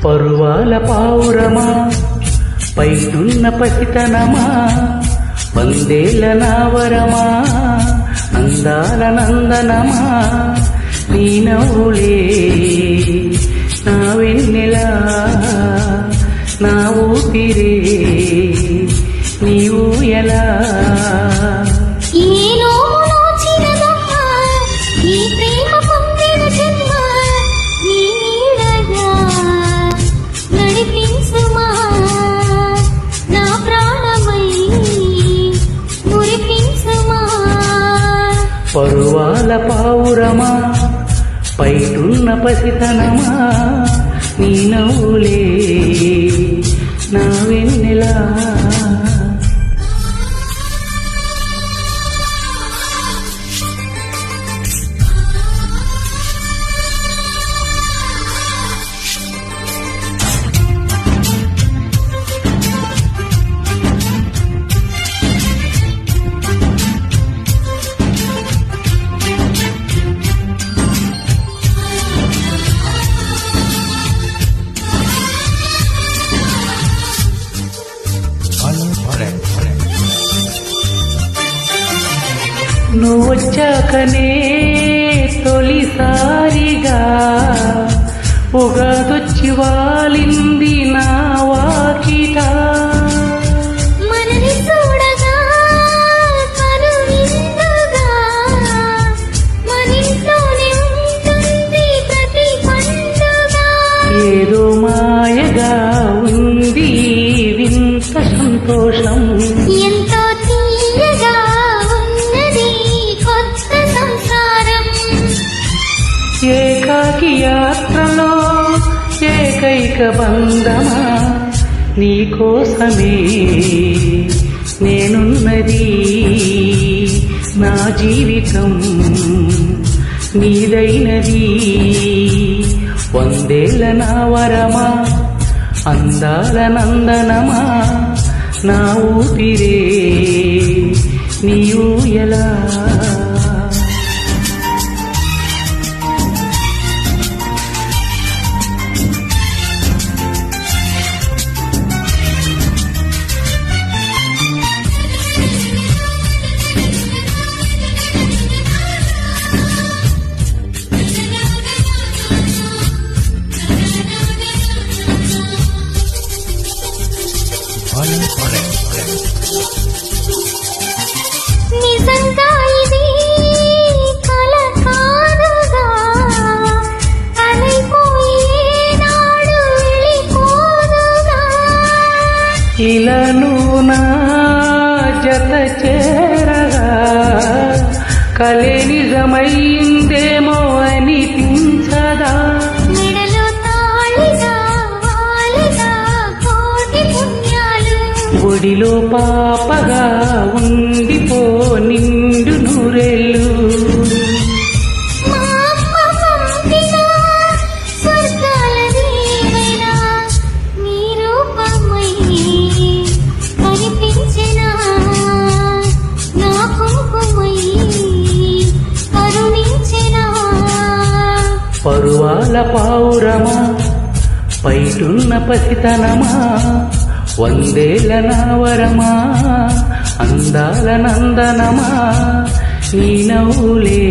పరువాల పావురమా పైటున్న పసితనమా వందేల నావరమా అందాల నందనమా నీ నవ్వులే నా వెన్నెలా నా ఊపిరే నీవు ఎలా పరువాల పావురమా పైటున్న పసితనమా నీ నవ్వులే నా వెన్నెలా నువ్వొచ్చాకనే తొలిసారిగా ఉగాదొచ్చి వాలింది నా వాకిట మనని చూడగా కనువిందుగా మనింట్లోనే ఉంటుంది ప్రతి పండుగ ఏదో మాయగా ఉంది వింత సంతోషం ఎంతో తీయగా ఏకాకి యాత్రలో ఏకైక బంధమా నీకోసమే నేనున్నది నా జీవితం నీదైనది వందేల నా వరమా అందాల నందనమా నా ఊపిరే నీవు ఎలా నిజంగా ఇది కల కాదుగా అలైపోయేనాడు వెళ్ళిపోదుగా ఇలా నువ్వు నా జత చేరగా కలే నిజమైందేమో అనిపించదా ఒడిలో పాపగా ఉండిపో నిండు నూరేళ్ళు పరువాల పావురమా పైటున్న పసితనమా వందేల నావరమా అందాల నందనమా నీ నవ్వులే